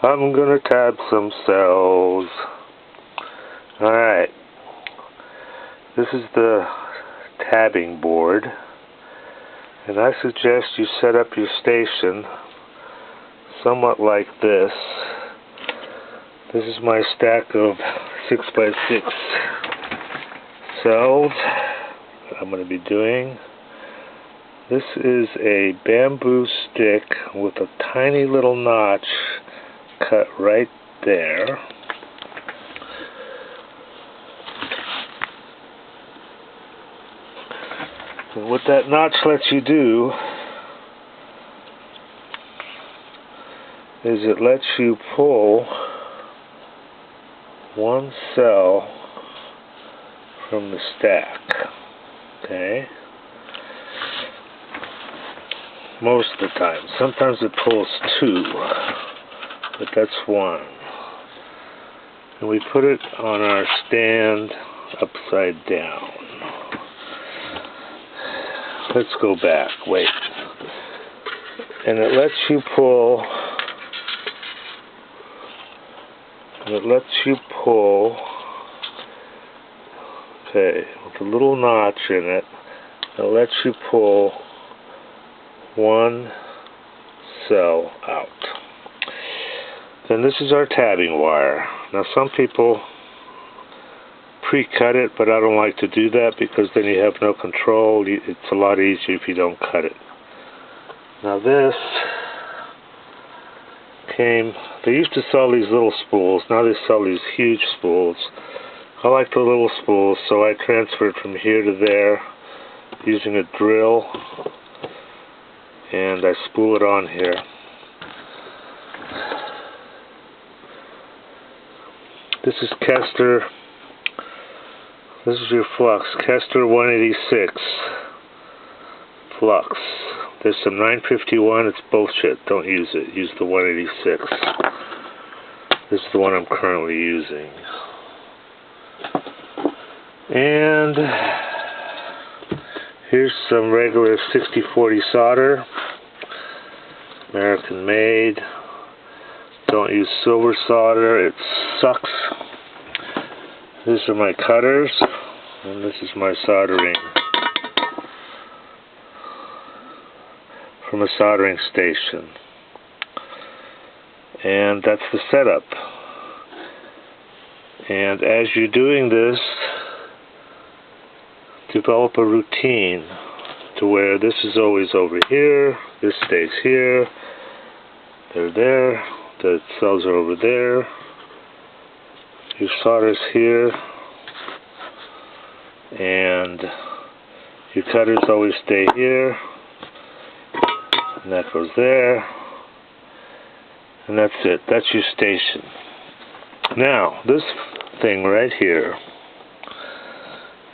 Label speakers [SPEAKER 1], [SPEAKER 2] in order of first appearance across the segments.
[SPEAKER 1] I'm gonna tab some cells. Alright. This is the tabbing board. And I suggest you set up your station somewhat like this. This is my stack of 6x6 cells that I'm going to be doing. This is a bamboo stick with a tiny little notch cut right there. And what that notch lets you do is it lets you pull one cell from the stack. Okay? Most of the time. Sometimes it pulls two, but that's one. And we put it on our stand upside down. Let's go back. Wait. And it lets you pull. Okay, with a little notch in it. It lets you pull one cell out. Then this is our tabbing wire. Now some people pre-cut it, but I don't like to do that because then you have no control. It's a lot easier if you don't cut it. Now this came, they used to sell these little spools, now they sell these huge spools. I like the little spools, so I transferred from here to there using a drill, and I spool it on here. This is Kester. This is your flux, Kester 186 flux. There's some 951, it's bullshit, don't use it, use the 186. This is the one I'm currently using. And here's some regular 6040 solder, American made. Don't use silver solder, it sucks. These are my cutters, and this is my soldering from a soldering station. And that's the setup. And as you're doing this, develop a routine to where this is always over here, this stays here, they're there, the cells are over there, your solder's here, and your cutters always stay here, and that goes there, and that's it. That's your station. Now, this thing right here,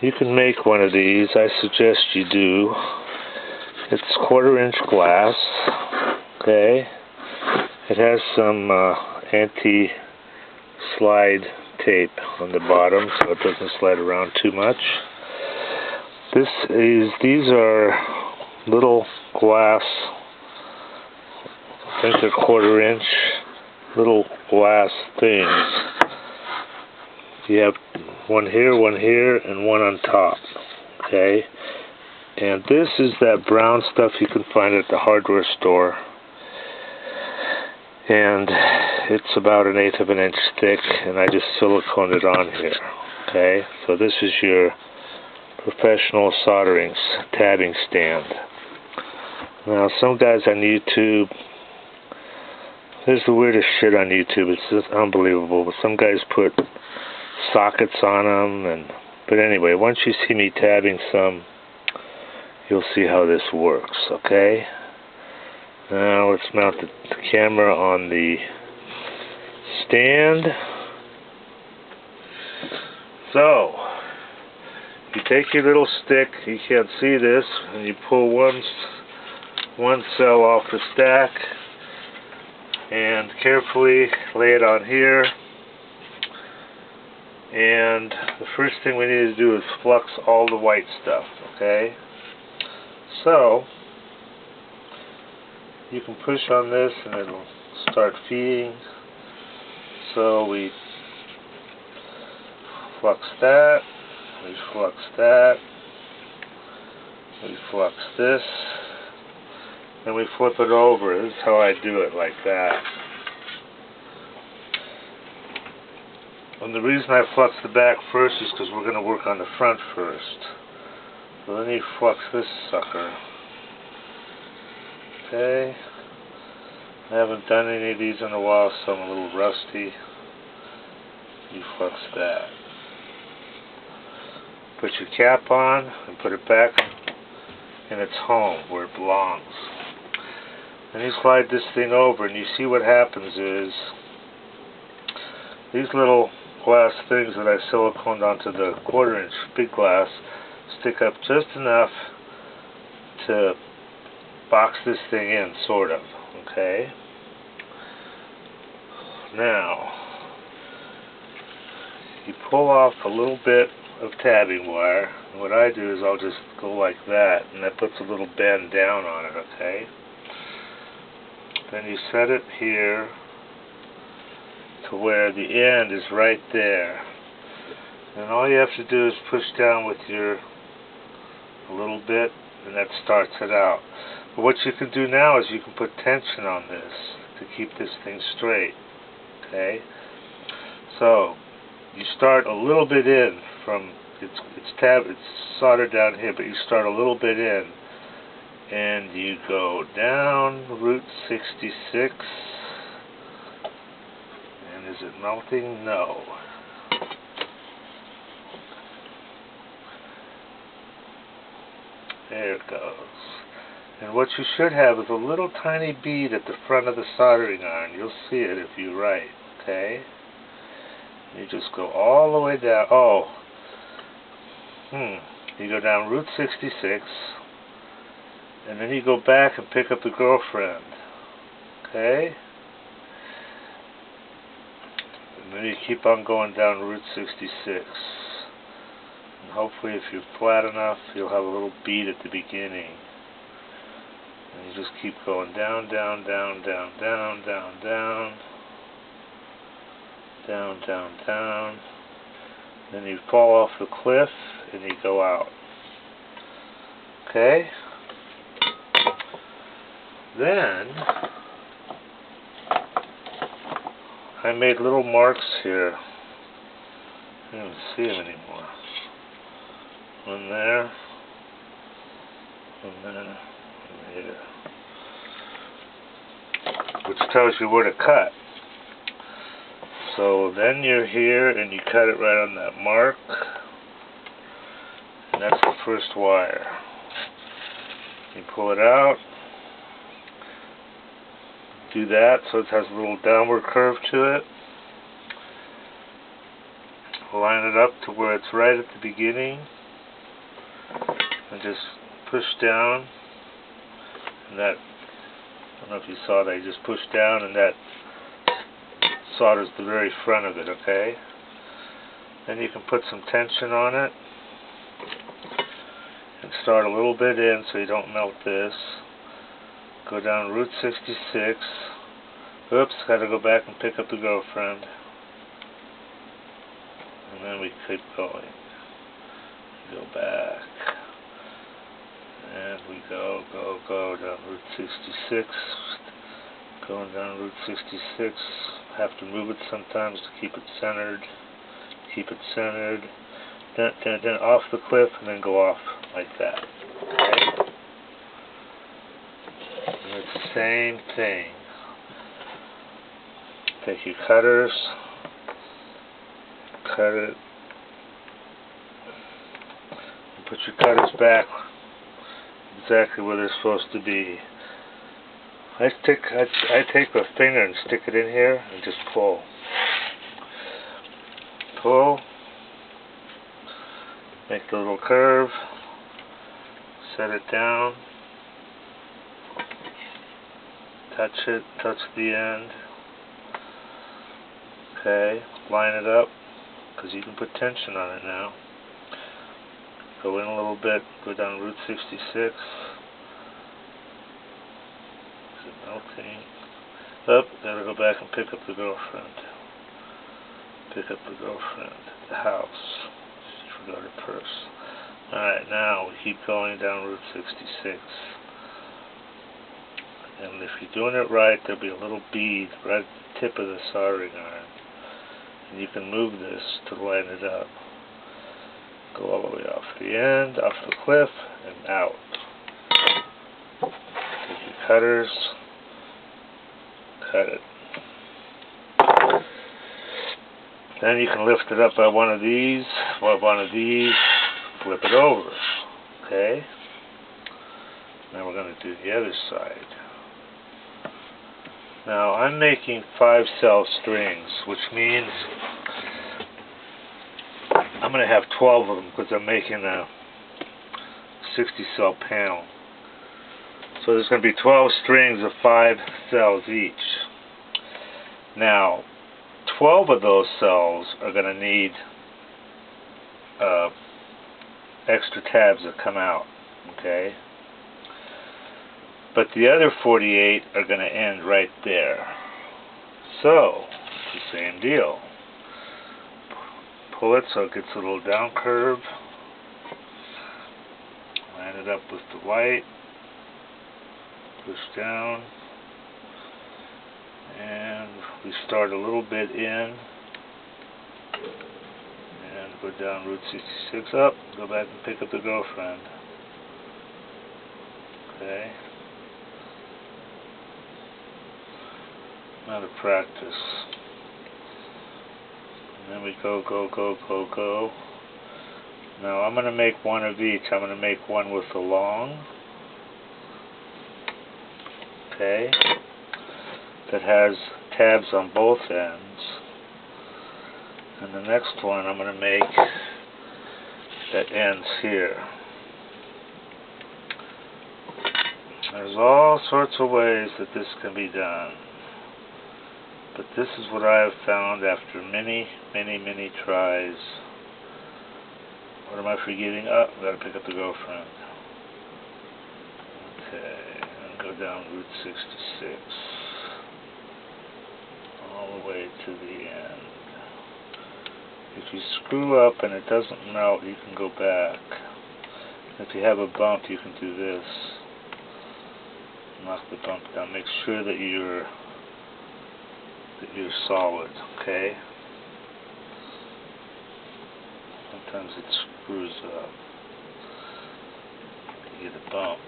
[SPEAKER 1] you can make one of these. I suggest you do. It's 1/4-inch glass. Okay. It has some anti-slide tape on the bottom so it doesn't slide around too much. These are little glass, I think they're 1/4-inch little glass things. You have one here, and one on top. Okay? And this is that brown stuff you can find at the hardware store. And it's about 1/8 of an inch thick, and I just siliconed it on here. Okay? So this is your professional soldering tabbing stand. Now some guys on YouTube, there's the weirdest shit on YouTube, it's just unbelievable, but some guys put sockets on them, but anyway, once you see me tabbing some, you'll see how this works. Okay, now let's mount the camera on the stand. So you take your little stick, you can't see this, and you pull one cell off the stack and carefully lay it on here. And the first thing we need to do is flux all the white stuff. Okay, so you can push on this and it'll start feeding So we flux that, we flux that, we flux this, and we flip it over. This is how I do it, like that. And the reason I flux the back first is because we're going to work on the front first. So then you flux this sucker. Okay. I haven't done any of these in a while, so I'm a little rusty. You flux that. Put your cap on and put it back in its home where it belongs. Then you slide this thing over, and you see what happens is these little glass things that I siliconed onto the 1/4 inch big glass stick up just enough to box this thing in, sort of. Okay? Now, you pull off a little bit of tabbing wire, and what I do is I'll just go like that, and that puts a little bend down on it, okay? Then you set it here to where the end is right there. And all you have to do is push down with a little bit, and that starts it out. But what you can do now is you can put tension on this to keep this thing straight. Okay? So, you start a little bit in from, it's soldered down here, but you start a little bit in, and you go down Route 66. And is it melting? No. There it goes. And what you should have is a little tiny bead at the front of the soldering iron. You'll see it if you write, okay? You just go all the way down. You go down Route 66, and then you go back and pick up the girlfriend, okay? And then you keep on going down Route 66. And hopefully if you're flat enough, you'll have a little bead at the beginning. And you just keep going down, down, down, down, down, down, down, down, down, down. Then you fall off the cliff and you go out. Okay? Then I made little marks here. I don't see them anymore. One there, one there, one here. Which tells you where to cut. So then you're here and you cut it right on that mark. And that's the first wire. You pull it out. Do that so it has a little downward curve to it. Line it up to where it's right at the beginning. And just push down. And that, I don't know if you saw that, you just push down and that solders the very front of it, okay? Then you can put some tension on it. And start a little bit in so you don't melt this. Go down Route 66. Oops, gotta go back and pick up the girlfriend. And then we keep going. Go back. And we go down Route 66. Going down Route 66. Have to move it sometimes to keep it centered. Keep it centered. Then off the cliff and then go off like that. Okay? And it's the same thing. Take your cutters, cut it, and put your cutters back exactly where they're supposed to be. I take my finger and stick it in here and just pull. Pull. Make the little curve. Set it down. Touch it. Touch the end. Okay. Line it up because you can put tension on it now. Go in a little bit. Go down Route 66. Is it melting? Up. Gotta go back and pick up the girlfriend. Pick up the girlfriend at the house. She forgot her purse. Alright, now we keep going down Route 66. And if you're doing it right, there'll be a little bead right at the tip of the soldering iron. And you can move this to line it up. Go all the way off the end, off the cliff, and out. Take your cutters, cut it. Then you can lift it up by one of these, flip it over. Okay? Now we're going to do the other side. Now I'm making 5-cell strings, which means I'm going to have 12 of them because I'm making a 60-cell panel. So there's going to be 12 strings of 5 cells each. Now 12 of those cells are going to need extra tabs that come out. Okay? But the other 48 are going to end right there. So, it's the same deal. Pull it so it gets a little down curve. Line it up with the white. Push down. And we start a littleit in. And go down Route 66 up. Go back and pick up the girlfriend. Okay. Not a practice. And then we go. Now I'm going to make one of each. I'm going to make one with the long. Okay. That has tabs on both ends. And the next one I'm going to make that ends here. There's all sorts of ways that this can be done. But this is what I have found after many tries. What am I forgetting? Oh, I've got to pick up the girlfriend. Okay, and go down Route 66. All the way to the end. If you screw up and it doesn't melt, you can go back. If you have a bump, you can do this. Knock the bump down. Make sure that you're solid, okay? Sometimes it screws up. You get a bump.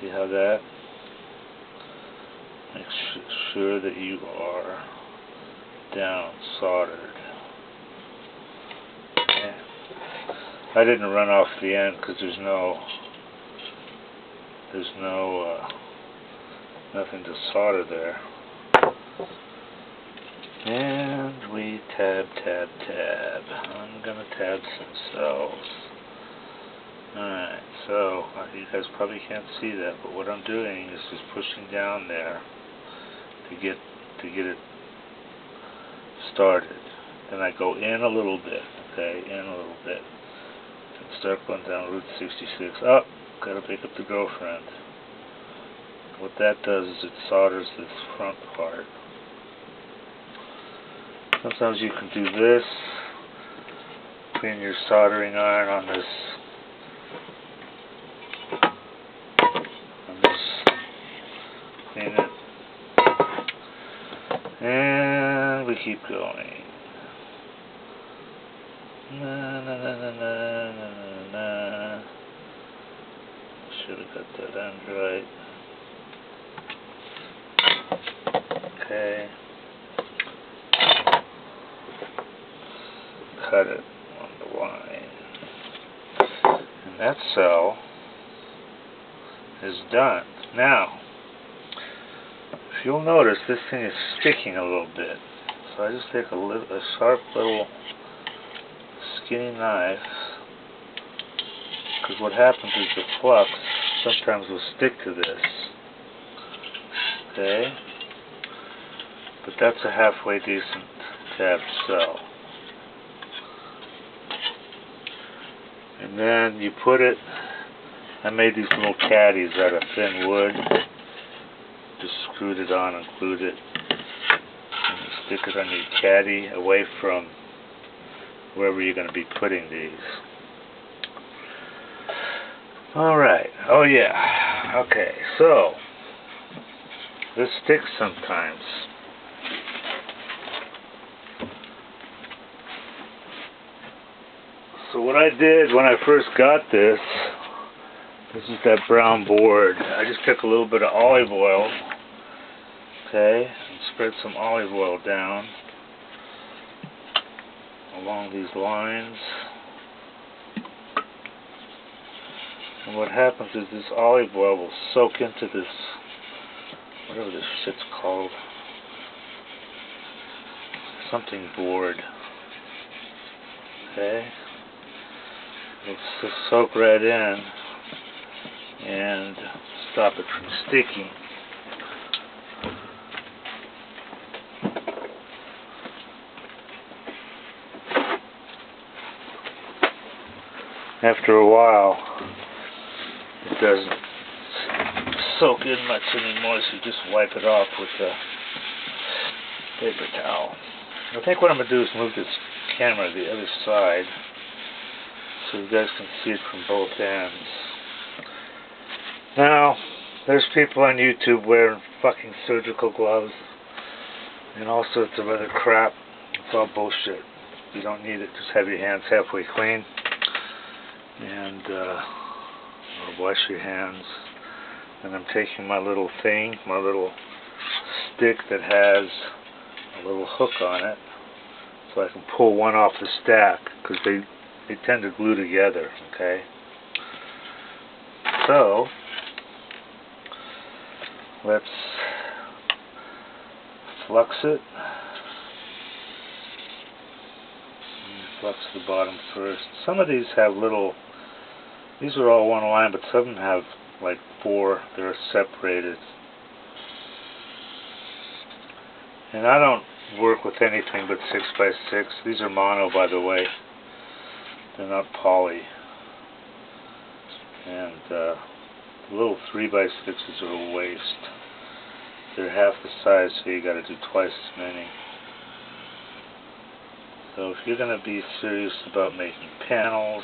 [SPEAKER 1] See how that? Make sure that you are down soldered. Okay. I didn't run off the end because there's nothing to solder there. And we tab. I'm gonna tab some cells. Alright, so you guys probably can't see that, but what I'm doing is just pushing down there to get it started. Then I go in a little bit, okay, in a little bit. And start going down Route 66. Oh, gotta pick up the girlfriend. What that does is it solders this front part. Sometimes you can do this, clean your soldering iron on this, clean it, and we keep going. Na. Should have got that end right. Okay. Cut it on the line. And that cell is done. Now, if you'll notice, this thing is sticking a little bit. So I just take a sharp little skinny knife, because what happens is the flux sometimes will stick to this. Okay? But that's a halfway decent tabbed cell. And then you put it, I made these little caddies out of thin wood. Just screwed it on and glued it. And Stick it on your caddy away from wherever you're going to be putting these. Alright, oh yeah, okay, so this sticks sometimes. So what I did when I first got this is that brown board. I just took a little bit of olive oil, okay, and spread some olive oil down along these lines. And what happens is this olive oil will soak into this, whatever this shit's called, something board, okay. It'll just soak right in and stop it from sticking. After a while, it doesn't soak in much anymore, so you just wipe it off with a paper towel. I think what I'm going to do is move this camera to the other side so you guys can see it from both ends. Now, there's people on YouTube wearing fucking surgical gloves and all sorts of other crap. It's all bullshit. You don't need it. Just have your hands halfway clean and wash your hands. And I'm taking my little thing, my little stick that has a little hook on it, so I can pull one off the stack, because they tend to glue together, okay? So, let's flux it. Flux the bottom first. Some of these have little, these are all one line, but some of them have like 4 that are separated. And I don't work with anything but 6x6. These are mono, by the way. They're not poly. And the little 3x6s are a waste. They're half the size, so you gotta do twice as many. So if you're gonna be serious about making panels,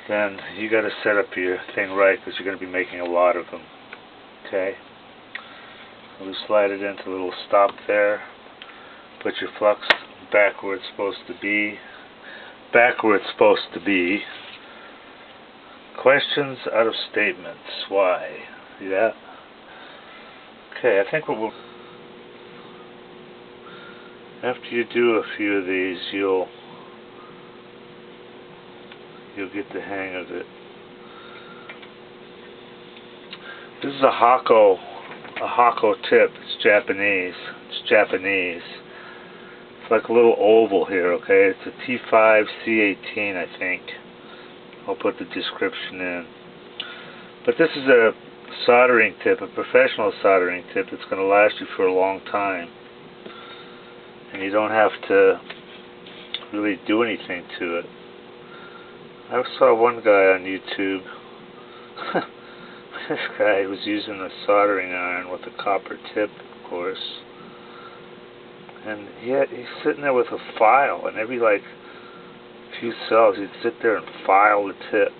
[SPEAKER 1] then you gotta set up your thing right, because you're gonna be making a lot of them. Okay? So we slide it into a little stop there. Put your flux back where it's supposed to be. Back where it's supposed to be. Questions out of statements. Why? See that? Okay, I think what we'll... After you do a few of these, you'll get the hang of it. This is a Hakko tip. It's Japanese. It's like a little oval here, okay? It's a T5 C18, I think. I'll put the description in. But this is a soldering tip, a professional soldering tip that's going to last you for a long time. And you don't have to really do anything to it. I saw one guy on YouTube. This guy was using a soldering iron with a copper tip, of course. And he's sitting there with a file, and every like few cells he'd sit there and file the tip.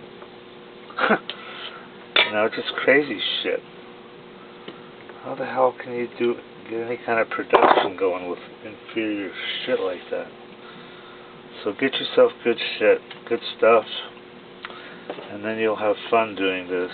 [SPEAKER 1] You know, it's just crazy shit. How the hell can you get any kind of production going with inferior shit like that? So get yourself good shit, good stuff, and then you'll have fun doing this.